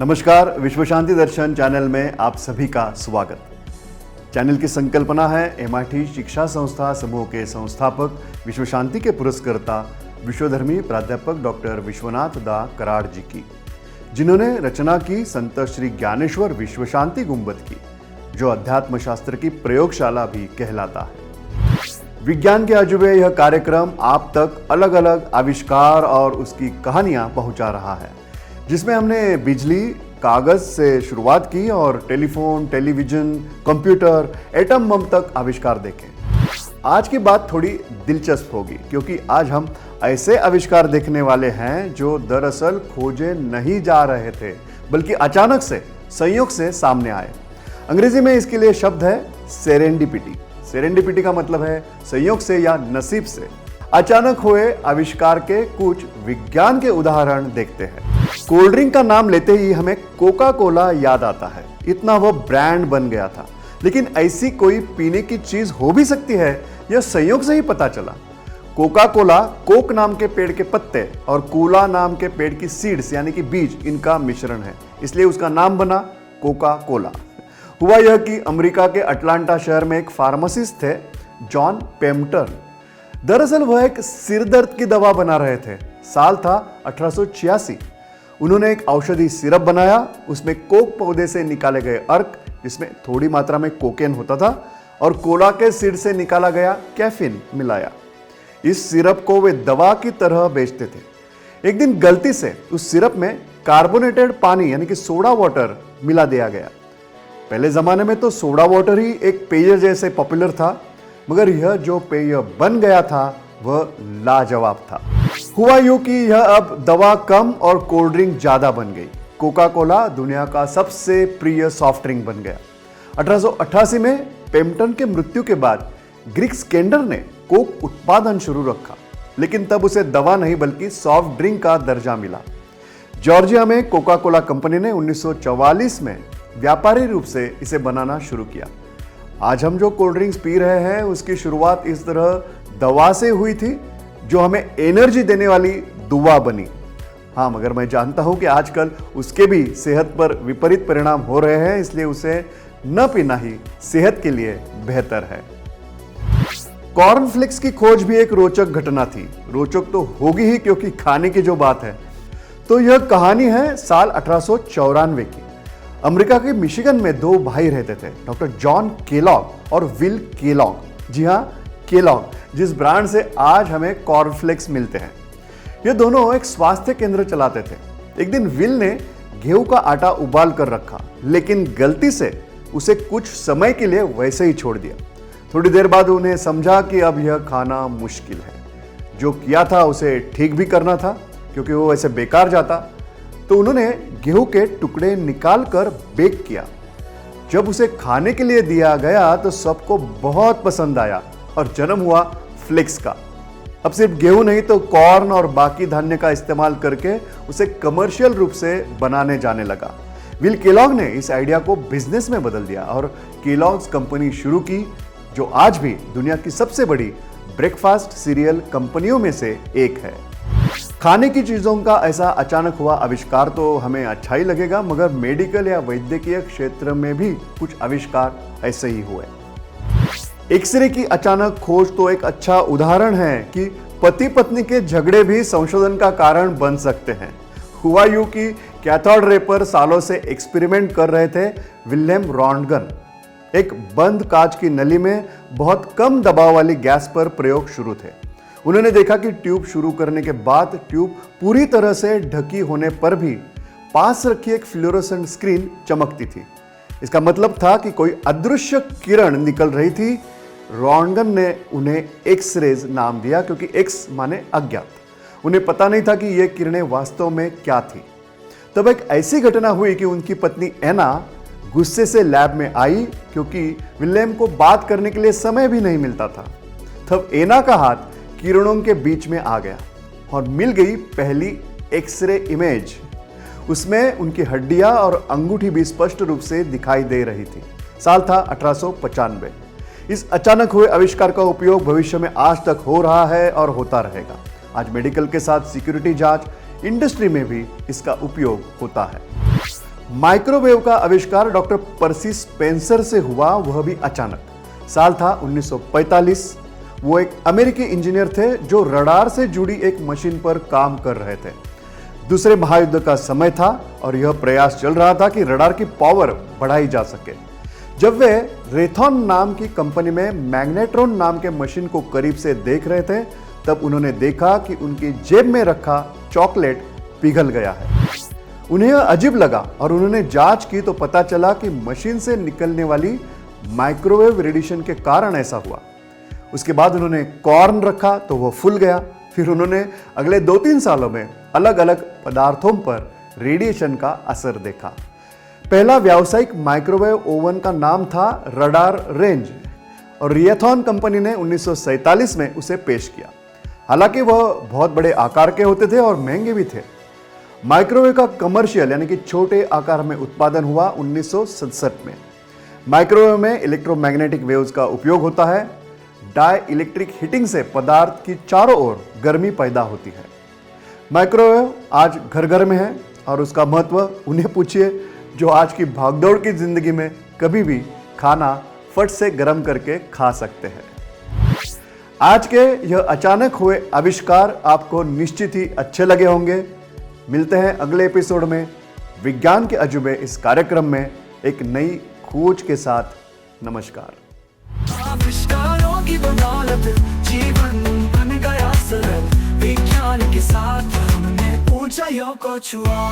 नमस्कार, विश्व शांति दर्शन चैनल में आप सभी का स्वागत। चैनल की संकल्पना है MIT शिक्षा संस्था समूह के संस्थापक, विश्व शांति के पुरस्कर्ता, विश्वधर्मी प्राध्यापक डॉक्टर विश्वनाथ दा कराड़ जी की, जिन्होंने रचना की संत श्री ज्ञानेश्वर विश्व शांति गुंबद की, जो अध्यात्म शास्त्र की प्रयोगशाला भी कहलाता है। विज्ञान के अजूबे यह कार्यक्रम आप तक अलग अलग आविष्कार और उसकी कहानियां पहुंचा रहा है, जिसमें हमने बिजली, कागज से शुरुआत की और telephone, television, computer, atom bomb तक आविष्कार देखे। आज की बात थोड़ी दिलचस्प होगी, क्योंकि आज हम ऐसे आविष्कार देखने वाले हैं जो दरअसल खोजे नहीं जा रहे थे, बल्कि अचानक से, संयोग से सामने आए। अंग्रेजी में इसके लिए शब्द है सेरेंडिपिटी। सेरेंडिपिटी का मतलब है संयोग से या नसीब से। अचानक हुए आविष्कार के कुछ विज्ञान के उदाहरण देखते हैं। कोल्ड ड्रिंक का नाम लेते ही हमें कोका कोला याद आता है, इतना वो ब्रांड बन गया था। लेकिन ऐसी कोई पीने की चीज हो भी सकती है, यह संयोग से ही पता चला। कोका कोला कोक नाम के पेड़ के पत्ते और कोला नाम के पेड़ की सीड्स यानी कि बीज, इनका मिश्रण है, इसलिए उसका नाम बना कोका कोला। हुआ यह कि अमेरिका के अटलांटा शहर में एक फार्मासिस्ट थे, जॉन पेम्पटन। दरअसल वह एक सिरदर्द की दवा बना रहे थे। साल था 1886। उन्होंने एक औषधि सिरप बनाया। उसमें कोक पौधे से निकाले गए अर्क, जिसमें थोड़ी मात्रा में कोकेन होता था, और कोला के सीड से निकाला गया कैफीन मिलाया। इस सिरप को वे दवा की तरह बेचते थे। एक दिन गलती से उस सिरप में कार्बोनेटेड पानी यानी कि सोडा वाटर मिला दिया गया। पहले जमाने में तो सोडा वाटर ही एक पेय जैसे पॉपुलर था, मगर यह जो पेय बन गया था वह लाजवाब था। हुआ यूं कि यह अब दवा कम और कोल्ड ड्रिंक ज्यादा बन गई। कोका कोला दुनिया का सबसे प्रिय सॉफ्ट ड्रिंक बन गया। 1888 में पेम्पटन के मृत्यु के बाद ग्रीक स्केंडर ने कोक उत्पादन शुरू रखा, लेकिन तब उसे दवा नहीं बल्कि सॉफ्ट ड्रिंक का दर्जा मिला। जॉर्जिया में कोका कोला कंपनी ने 1944 में व्यापारी रूप से इसे बनाना शुरू किया। आज हम जो कोल्ड ड्रिंक्स पी रहे हैं, उसकी शुरुआत इस तरह दवा से हुई थी, जो हमें एनर्जी देने वाली दुआ बनी। हाँ, मगर मैं जानता हूं कि आजकल उसके भी सेहत पर विपरीत परिणाम हो रहे हैं, इसलिए उसे न पीना ही सेहत के लिए बेहतर है। कॉर्नफ्लेक्स की खोज भी एक रोचक घटना थी। रोचक तो होगी ही, क्योंकि खाने की जो बात है। तो यह कहानी है साल 1894 की। अमेरिका के मिशिगन में दो भाई रहते थे, डॉक्टर जॉन केलॉग और विल केलॉग। जी हाँ, केलॉग, जिस ब्रांड से आज हमें कॉर्नफ्लेक्स मिलते हैं। ये दोनों एक स्वास्थ्य केंद्र चलाते थे। एक दिन विल ने गेहूं का आटा उबाल कर रखा, लेकिन गलती से उसे कुछ समय के लिए वैसे ही छोड़ दिया। थोड़ी देर बाद उन्हें समझा कि अब यह खाना मुश्किल है। जो किया था उसे ठीक भी करना था, क्योंकि वो वैसे बेकार जाता। तो उन्होंने गेहूं के टुकड़े निकाल कर बेक किया। जब उसे खाने के लिए दिया गया तो सबको बहुत पसंद आया और जन्म हुआ फ्लेक्स का। अब सिर्फ गेहूं नहीं तो कॉर्न और बाकी धान्य का इस्तेमाल करके उसे कमर्शियल रूप से बनाने जाने लगा। विल केलॉग ने इस आइडिया को बिजनेस में बदल दिया और केलॉग्स कंपनी शुरू की, जो आज भी दुनिया की सबसे बड़ी ब्रेकफास्ट सीरियल कंपनियों में से एक है। खाने की चीजों का ऐसा अचानक हुआ आविष्कार तो हमें अच्छा ही लगेगा, मगर मेडिकल या वैद्यकीय क्षेत्र में भी कुछ आविष्कार ऐसे ही हुए। एक्सरे की अचानक खोज तो एक अच्छा उदाहरण है कि पति पत्नी के झगड़े भी संशोधन का कारण बन सकते हैं। हुआ यूं कि कैथोड रे पर सालों से एक्सपेरिमेंट कर रहे थे विल्हेम रॉन्टगन। एक बंद कांच की नली में बहुत कम दबाव वाली गैस पर प्रयोग शुरू थे। उन्होंने देखा कि ट्यूब शुरू करने के बाद ट्यूब पूरी तरह से ढकी होने पर भी पास रखी एक फ्लोरोसेंट स्क्रीन चमकती थी। इसका मतलब था कि कोई अदृश्य किरण निकल रही थी। रॉन्टगन ने उन्हें एक्स-रेज नाम दिया, क्योंकि एक्स माने अज्ञात। उन्हें पता नहीं था कि ये किरणें वास्तव में क्या थी। तब एक ऐसी घटना हुई कि उनकी पत्नी एना गुस्से से लैब में आई, क्योंकि विलियम को बात करने के लिए समय भी नहीं मिलता था। तब एना का हाथ किरणों के बीच में आ गया और मिल गई पहली एक्सरे इमेज। उसमें उनकी हड्डियां और अंगूठी भी स्पष्ट रूप से दिखाई दे रही थी। साल था 1895। इस अचानक हुए आविष्कार का उपयोग भविष्य में आज तक हो रहा है और होता रहेगा। आज मेडिकल के साथ सिक्योरिटी जांच, इंडस्ट्री में भी इसका उपयोग होता है। माइक्रोवेव का आविष्कार डॉक्टर पर्सी स्पेंसर से हुआ, वह भी अचानक। साल था 1945। वो एक अमेरिकी इंजीनियर थे जो रडार से जुड़ी एक मशीन पर काम कर रहे थे। दूसरे महायुद्ध का समय था और यह प्रयास चल रहा था कि रडार की पावर बढ़ाई जा सके। जब वे रेथॉन नाम की कंपनी में मैग्नेट्रॉन नाम के मशीन को करीब से देख रहे थे, तब उन्होंने देखा कि उनकी जेब में रखा चॉकलेट पिघल गया है। उन्हें यह अजीब लगा और उन्होंने जांच की तो पता चला कि मशीन से निकलने वाली माइक्रोवेव रेडिएशन के कारण ऐसा हुआ। उसके बाद उन्होंने कॉर्न रखा तो वह फूल गया। फिर उन्होंने अगले 2-3 सालों में अलग अलग पदार्थों पर रेडिएशन का असर देखा। पहला व्यावसायिक माइक्रोवेव ओवन का नाम था रडार रेंज और रेथॉन कंपनी ने 1947 में उसे पेश किया। हालांकि वह बहुत बड़े आकार के होते थे और महंगे भी थे। माइक्रोवेव का कमर्शियल यानी कि छोटे आकार में उत्पादन हुआ 1967 में। माइक्रोवेव में इलेक्ट्रोमैग्नेटिक वेव्स का उपयोग होता है। डाई इलेक्ट्रिक हीटिंग से पदार्थ की चारों ओर गर्मी पैदा होती है। माइक्रोवेव आज घर घर में है और उसका महत्व उन्हें पूछिए जो आज की भागदौड़ की जिंदगी में कभी भी खाना फट से गर्म करके खा सकते हैं। आज के यह अचानक हुए आविष्कार आपको निश्चित ही अच्छे लगे होंगे। मिलते हैं अगले एपिसोड में विज्ञान के अजूबे इस कार्यक्रम में एक नई खोज के साथ। नमस्कार। आविष्कारों की बदौलत जीवन बन गया सरल, विज्ञान के साथ हमने ऊंचाइयों को छुआ।